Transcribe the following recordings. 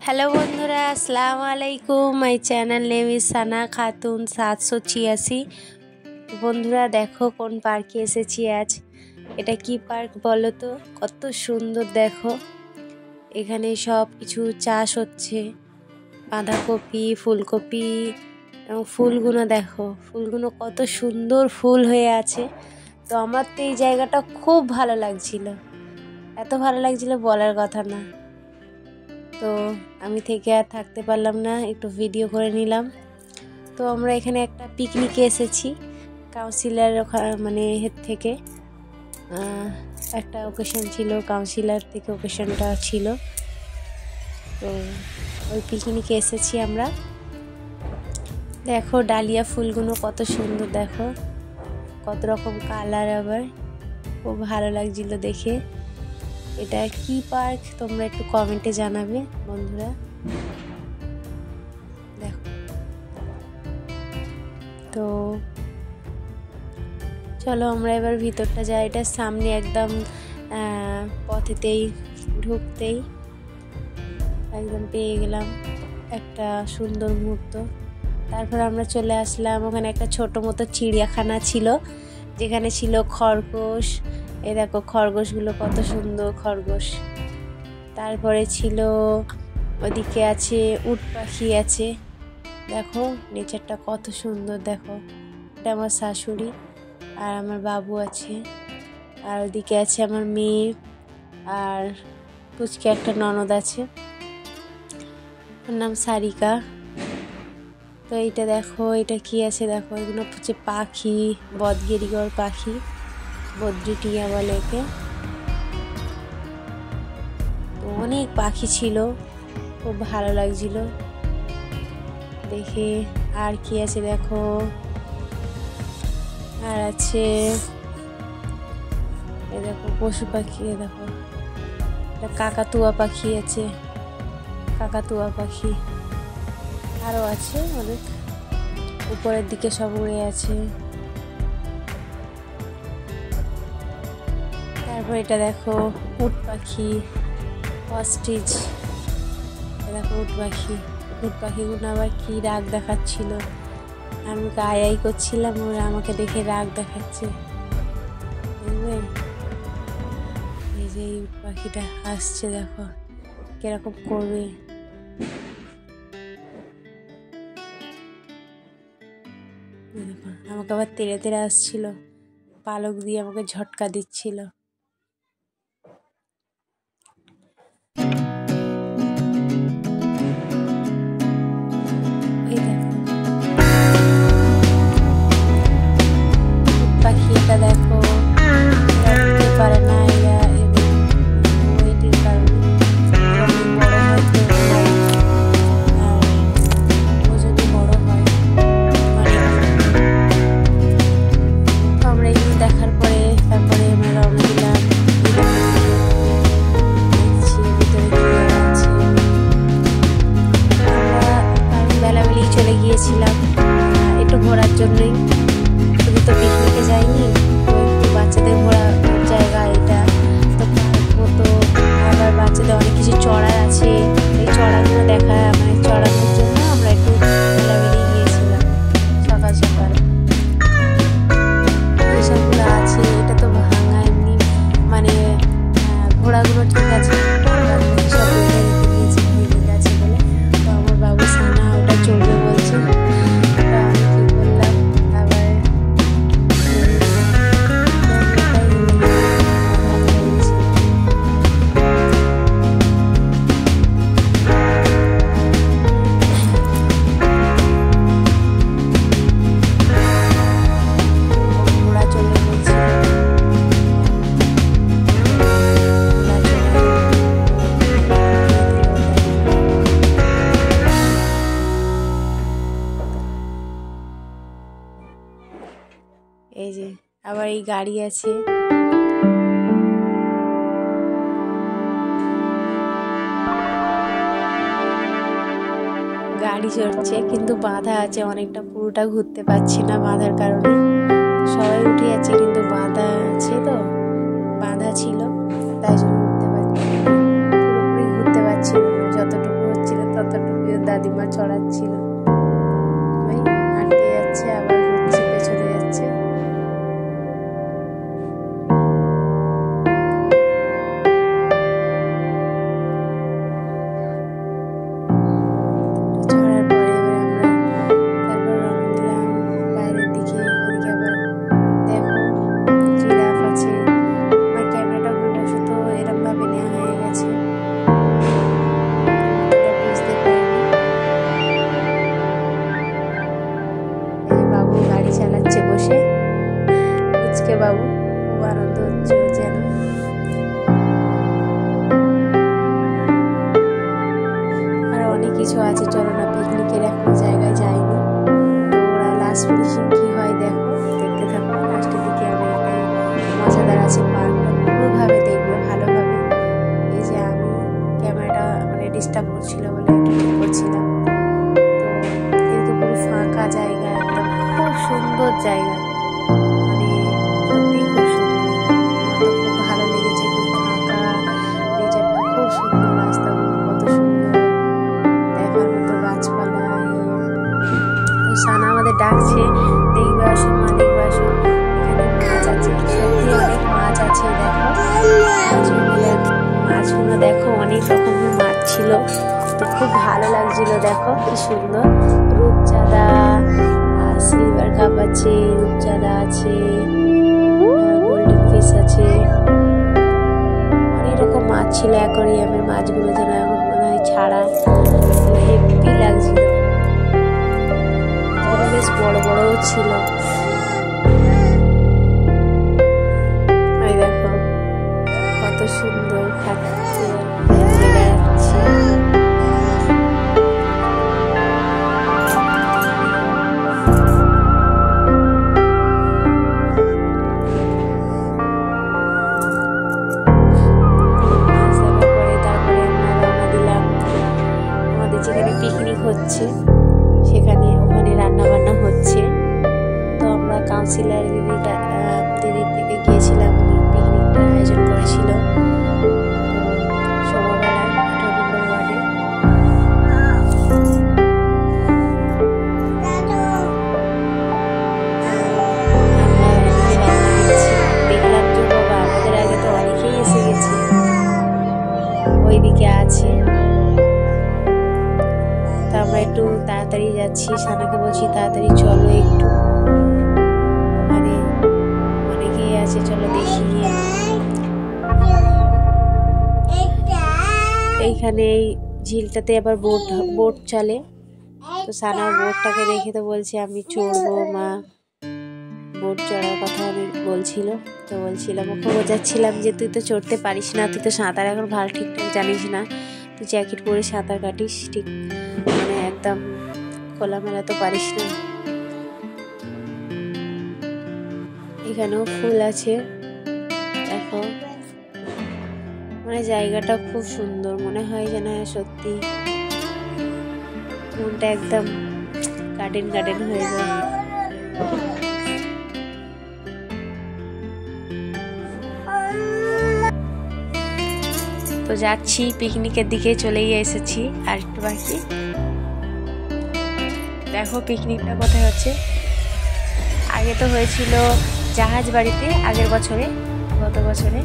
Hello বন্ধুরা, আসসালামু আলাইকুম। মাই চ্যানেল নেম ইজ সানা খাতুন 786। বন্ধুরা দেখো কোন পার্কে এসেছি আজ। এটা কি পার্ক বলো তো? কত সুন্দর দেখো, এখানে সব কিছু চাষ হচ্ছে, বাঁধাকপি, ফুলকপি এবং ফুলগুলো দেখো, ফুলগুলো কত সুন্দর ফুল হয়ে আছে। তো আমার তো এই জায়গাটা খুব ভালো লাগছিল, এত ভালো লাগছিল বলার কথা না। তো আমি থেকে আর থাকতে পারলাম না, একটু ভিডিও করে নিলাম। তো আমরা এখানে একটা পিকনিকে এসেছি, কাউন্সিলর মানে হেড থেকে একটা ওকেশন ছিল, কাউন্সিলর থেকে ওকেশনটা ছিল। তো ওই পিকনিকে এসেছি আমরা। দেখো ডালিয়া ফুলগুলো কত সুন্দর, দেখো কত রকম কালার, আবার খুব ভালো লাগছিল দেখে। এটা কি পার্ক তোমরা একটু কমেন্টে জানাবে বন্ধুরা। দেখো, তো চলো আমরা এবার ভিতরটা যাই। এটার সামনে একদম পথেতেই ঢুকতেই একদম পেয়ে গেলাম একটা সুন্দর মুহূর্ত। তারপর আমরা চলে আসলাম, ওখানে একটা ছোট মতো চিড়িয়াখানা ছিল, যেখানে ছিল খরগোশ। এই দেখো খরগোশগুলো কত সুন্দর খরগোশ। তারপরে ছিল ওদিকে আছে উট পাখি আছে, দেখো নেচারটা কত সুন্দর। দেখো এটা আমার শাশুড়ি আর আমার বাবু আছে, আর ওদিকে আছে আমার মেয়ে আর পুচকে একটা ননদ আছে, ওর নাম সারিকা। তো এইটা দেখো, এটা কি আছে দেখো, এগুলো হচ্ছে পাখি, বদগিরিগর পাখি, বদ্রি টিয়া বলে একে। তো অনেক পাখি ছিল, খুব ভালো লাগছিল দেখে। আর কি আছে দেখো, আর আছে এ দেখো পশু পাখি, দেখো এটা কাকাতুয়া পাখি আছে, কাকাতুয়া পাখি আরও আছে অনেক, উপরের দিকে সব উড়ে আছে। তারপর এটা দেখো উট পাখি, অস্ট্রিচ, দেখো উট পাখি। উট পাখিগুলো আবার কি রাগ দেখাচ্ছিল, আমি আই করছিলাম, ওরা আমাকে দেখে রাগ দেখাচ্ছে, বুঝলে? এই যে এই উট পাখিটা আসছে, দেখো কিরকম করবে। দেখো আমাকে আবার তেড়ে তেড়ে আসছিল, পালক দিয়ে আমাকে ঝটকা দিচ্ছিল। এই দেখো পাখি, এটা দেখো উঠতে পারে না, এরা ওয়েটের কারণে বড় হয়, আর ও যদি বড় হয় অনেক। তো আমরা এগুলো দেখার পরে তারপরে আমরা রওনা দিলাম। দেখছি ভিতরে কি আছে, আমরা বেলাবেলি চলে গিয়েছিলাম একটু ঘোরার জন্যই, শুধু তো পিকনিকে যাইনি, তো একটু বাচ্চাদের ঘোরার জায়গা এটা। তো পার্ক মতো, আবার বাচ্চাদের অনেক কিছু চড়ার আছে, এই চড়াগুলো দেখা, মানে চড়ানোর জন্য আমরা একটু বেলাবেলি গিয়েছিলাম সকাল সকাল। এইসবগুলো আছে, এটা তো ভাঙা এমনি, মানে ঘোড়াগুলো ঠিক আছে, ঘোড়াগুলো সব বেঁধে রেখে দিয়েছে ভেঙে গেছে বলে। তো আমার বাবু সানা ওটা চলবে বলছে, তা আমি কী করলাম আবার ঘোড়া চলবে বলছে। এই যে আবার এই গাড়ি আছে, গাড়ি চড়ছে কিন্তু বাঁধা আছে অনেকটা, পুরোটা ঘুরতে পারছি না বাঁধার কারণে। সবাই উঠে যাচ্ছে কিন্তু বাঁধা আছে, তো বাঁধা ছিল তাই জন্য ঘুরতে পারছি, পুরোপুরি ঘুরতে পারছি না, যতটুকু হচ্ছিল দাদিমা চড়াচ্ছিল। ওই আটকে যাচ্ছে, আবার ঘুরছে, পেছনে যাচ্ছে। চড়ার পরে এবার আমরা তারপর রওনা দিলাম বাইরের দিকে। ওদিকে আবার দেখো জিরাফ আছে। আমার ক্যামেরাটা ভুলবশত এরম ভাবে নেওয়া হয়ে গেছে, বুঝতে পারিনি। বাবু গাড়ি চালাচ্ছে বসে, উচকে বাবু, খুব আনন্দ হচ্ছে যেন। আর অনেক কিছু আছে, চলো না পিকনিকের এখনো জায়গায় যায়নি। তো ওরা লাস্ট ফিনিশিং কি হয় দেখো, দেখতে থাকো। লাস্টের দিকে অনেকটাই মজাদার আছে, পার্কটা পুরোভাবে দেখবে ভালোভাবে। এই যে আমি ক্যামেরাটা মানে ডিস্টার্ব করছিল বলে একটু ঠিক করছিলাম। তো কিন্তু পুরো ফাঁকা জায়গা, একদম খুব সুন্দর জায়গা, মানে সত্যি খুব সুন্দর। আমার তো খুব ভালো লেগেছে, খুব ফাঁকা, নেচারটা খুব সুন্দর, রাস্তাগুলো কত সুন্দর, দেখার মতো গাছপালা। তো সানা আমাদের ডাকছে, দেখবে আসো মা, দেখবে আসো, এখানে মাছ আছে, সত্যি অনেক মাছ আছে। দেখো মাছগুলো দেখো, অনেক রকমের মাছ ছিল। তো খুব ভালো লাগছিল, দেখো কি সুন্দর। রূপচাঁদা, সিলভার কাপ আছে, রূপচাঁদা আছে, গোল্ডেন ফিশ আছে, অনেক রকম মাছ ছিল। অ্যাকোয়ারিয়ামের মাছগুলো যেন এখন মনে হয় ছাড়া, হেভি লাগছিল। বেশ বড় বড়ও ছিল। দেখো কত সুন্দর খাচ্ছে, বেড়াচ্ছে। যেখানে পিকনিক হচ্ছে সেখানে, ওখানে রান্না বান্না হচ্ছে। তো আমরা কাউন্সিলর দিদির থেকে গিয়েছিলাম, উনি পিকনিকটার আয়োজন করেছিল। তো সকালবেলা 18 নম্বর ওয়ার্ডে দেখলাম যে বাবা আমাদের আগে তো অনেকেই এসে গেছে, ওইদিকে আছে। তো আমরা একটু তাড়াতাড়ি যাচ্ছি, সানাকে বলছি তাড়াতাড়ি চলো একটু, মানে অনেকেই আছে, চলো দেখি। এইখানে এই ঝিলটাতে আবার বোট চলে। তো সানা বোটটাকে দেখে তো বলছে আমি চড়বো মা, বোট চড়ার কথা আমি বলছিল। তো বলছিলাম, ওকে বোঝাচ্ছিলাম যে তুই তো চড়তে পারিস না, তুই তো সাঁতার এখন ভালো ঠিকঠাক জানিস না, তুই জ্যাকেট পরে সাঁতার কাটিস, ঠিক মানে একদম খোলামেলা তো পারিস না। এখানেও ফুল আছে দেখো, মানে জায়গাটা খুব সুন্দর, মনে হয় যেন সত্যি মনটা একদম গার্ডেন গার্ডেন হয়ে যায়। তো যাচ্ছি পিকনিকের দিকে, চলেই এসেছি, আর একটু বাকি। দেখো পিকনিকটা কোথায় হচ্ছে। আগে তো হয়েছিল জাহাজ বাড়িতে, আগের বছরে, গত বছরে।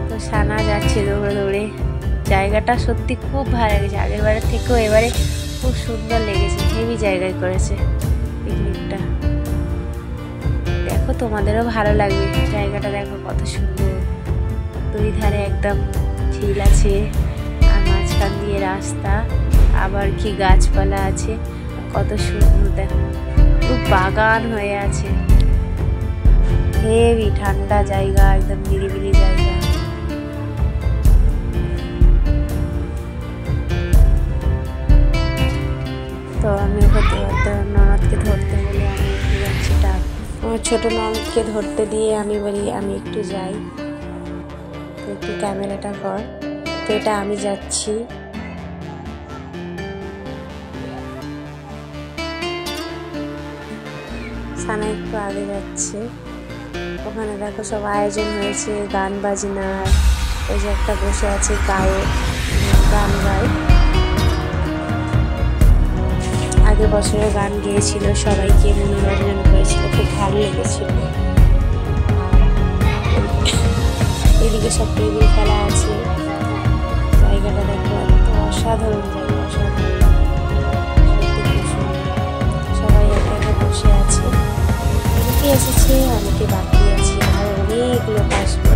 তো সানা যাচ্ছে দৌড়ে দৌড়ে, জায়গাটা সত্যি খুব ভালো লেগেছে, আগের বারের থেকেও এবারে খুব সুন্দর লেগেছে, হেভি জায়গায় করেছে পিকনিকটা। দেখো তোমাদেরও ভালো লাগবে, জায়গাটা দেখো কত সুন্দর, দুই ধারে একদম ঝিল আছে, আর মাঝখান দিয়ে রাস্তা, আবার কি গাছপালা আছে, কত সুন্দর দেখো, খুব বাগান হয়ে আছে, হেভি ঠান্ডা জায়গা, একদম নিরিবিলি জায়গা। তো আমি ওকে ননদকে ধরতে বলে আমি একটু যাচ্ছি, আমার ছোট ননদকে ধরতে দিয়ে আমি বলি আমি একটু যাই, তো একটু ক্যামেরাটা কর। তো এটা আমি যাচ্ছি। সানা একটু আগে যাচ্ছে, ওখানে দেখো সব আয়োজন হয়েছে, গান বাজনার, ওই যে একটা বসে আছে গায়ক, গান গায়। আগের বছরে গান গেয়েছিল, সবাইকে মনোরঞ্জন করেছিল, খুব ভালো লেগেছিল। এদিকে সব টেবিল খেলা আছে। জায়গাটা দেখো, অসাধারণ জায়গা, অসাধারণ, সত্যি খুব সুন্দর। সবাই একা একা বসে আছে, অনেকে এসেছে, অনেকে বাকি আছে, আর অনেক লোক আসবে।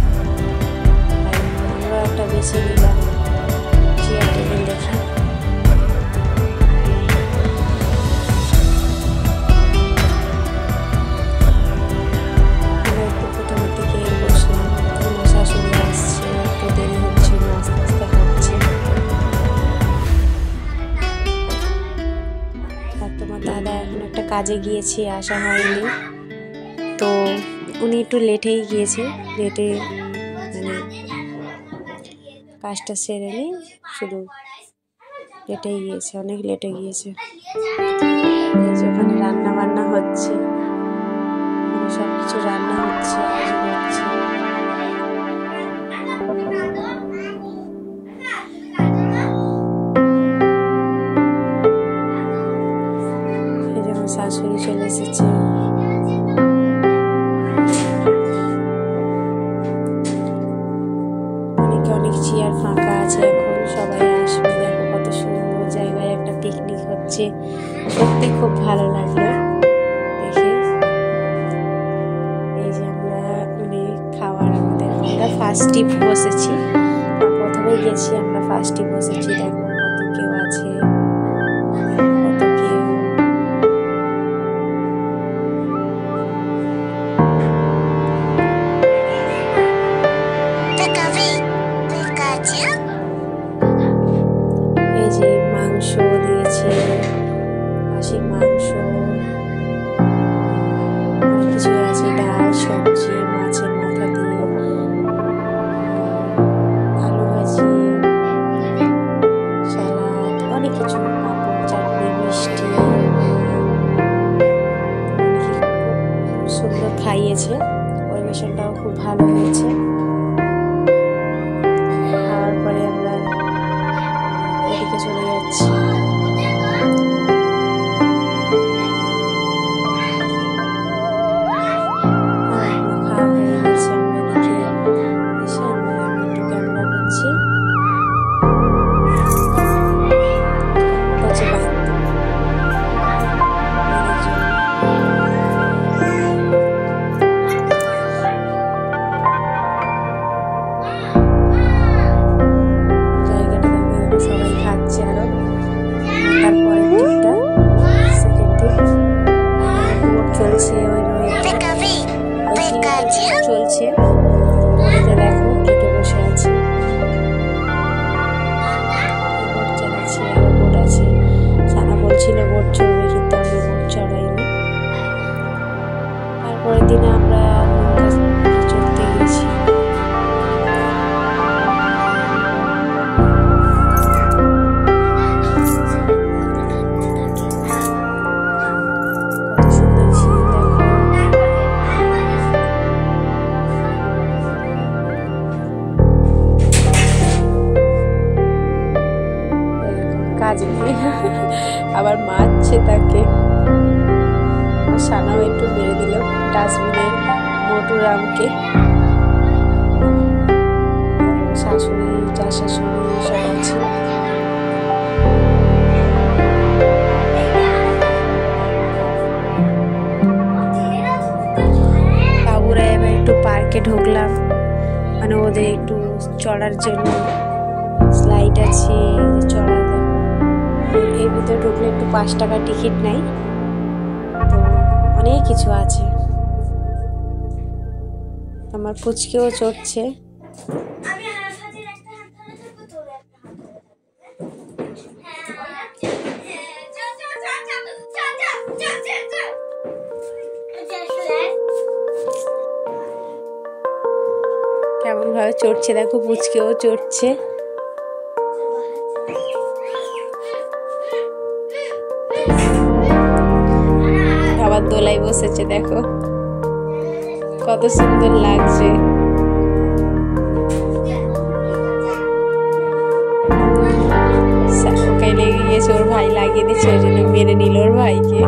আমরা একটা বেছে নিলাম চেয়ার টেবিল দেখে। আমরা একটু প্রথমের দিকে বসলাম, আমার শাশুড়ি আসছে, একটু দেরি হচ্ছিল, আস্তে আস্তে হচ্ছে। আর তোমার দাদা এখন একটা কাজে গিয়েছে, আসা হয়নি, তো উনি একটু লেটেই গিয়েছে। লেটে মানে কাজটা সেরে নেই, শুধু লেটেই গিয়েছে, অনেক লেটে গিয়েছে। ওখানে রান্না বান্না হচ্ছে, সব কিছু রান্না হচ্ছে, আয়োজন হচ্ছে। এই যে আমার শাশুড়ি চলে এসেছে। অনেক চেয়ার ফাঁকা আছে, এখন সবাই আসবে। দেখো কত সুন্দর জায়গায় একটা পিকনিক হচ্ছে, সত্যি খুব ভালো লাগলো দেখে। এই যে আমরা খাওয়ার আমরা ফার্স্টে বসেছি, প্রথমে গেছি, আমরা ফার্স্টে বসেছি। দেখো কত কেউ আছে, কত কেউ। এই যে মাংস দিয়েছে, খাসির মাংস, অনেক কিছু আছে, ডাল, সবজি, মাছের মাথা দিয়ে, আলু ভাজি, সালাদ, অনেক কিছু, পাঁপড়, চাটনি, মিষ্টি, খুব সুন্দর খাইয়েছে। পরিবেশনটাও খুব ভালো হয়েছে। খাওয়ার পরে আমরা এদিকে চলে যাচ্ছি। খাওয়া হয়ে গেছে, আমরা এদিকে এসে আমরা একটু ক্যামেরা করছি। চলছে, দেখো কেটে বসে আছে, বোট চালাচ্ছে, আরো বোট আছে। সানা বলছিল বোট চড়বে, কিন্তু আমরা বোট চড়াইনি। তারপরের দিনে আমরা চড়তে গেছি। আবার মারছে তাকে, সানাও একটু মেরে দিল ডাস্টবিনে মোটুরামকে। শাশুড়ি, যা শাশুড়ি সব আছে। বাবুরা এবার একটু পার্কে ঢুকলাম, মানে ওদের একটু চড়ার জন্য স্লাইড আছে, চড়ার। এর ভিতরে ঢুকলে একটু 5 টাকা টিকিট নেয়, তো অনেক কিছু আছে। আমার পুচকেও চড়ছে। কেমন ভাবে চড়ছে দেখো, পুচকেও চড়ছে। আবার দোলায় বসেছে, দেখো কত সুন্দর লাগছে। গেছে, ওর ভাই লাগিয়ে দিচ্ছে, ওই জন্য মেরে নিল ওর ভাইকে।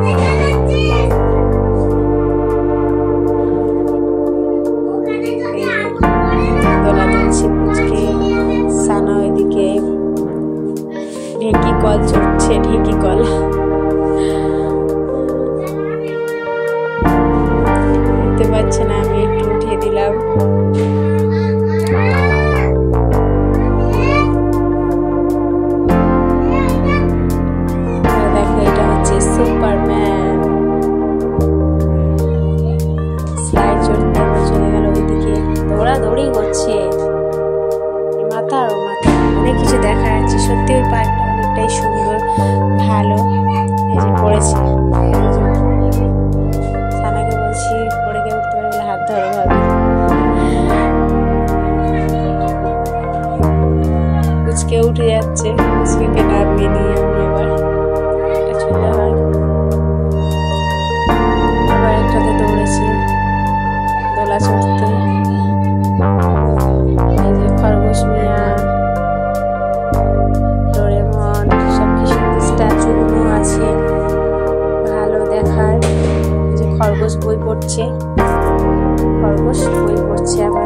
দোলা দুলছে পুচকে, সানা ওইদিকে ঢেঁকি কল চড়ছে, ঢেঁকি কল। দেখতে পাচ্ছে না, আমি একটু উঠিয়ে দিলাম। দেখো এটা হচ্ছে সুপারম্যান। স্লাইড চড়তে চলে গেল ওইদিকে, দৌড়াদৌড়ি করছে, মাথা আর মাথা অনেক কিছু দেখা যাচ্ছে। সত্যি ওই পার্কটা অনেকটাই সুন্দর, ভালো। এই যে পড়েছে, সানাকে বলছি পড়ে গিয়ে উঠতে পারে বলে হাত ধরো ভাবে। কুচকে উঠে যাচ্ছে, কুচকে নামিয়ে নিয়ে আমি এবার এটা চলে হয়। আবার একটাতে দৌড়েছে দোলা চড়তে। এই যে খরগোশ মিয়া, ডোরেমন, সব কি সুন্দর স্ট্যাচুগুলো আছে, ভালো দেখায়। যে খরগোশ বই পড়ছে, খরগোশ বই পড়ছে আবার।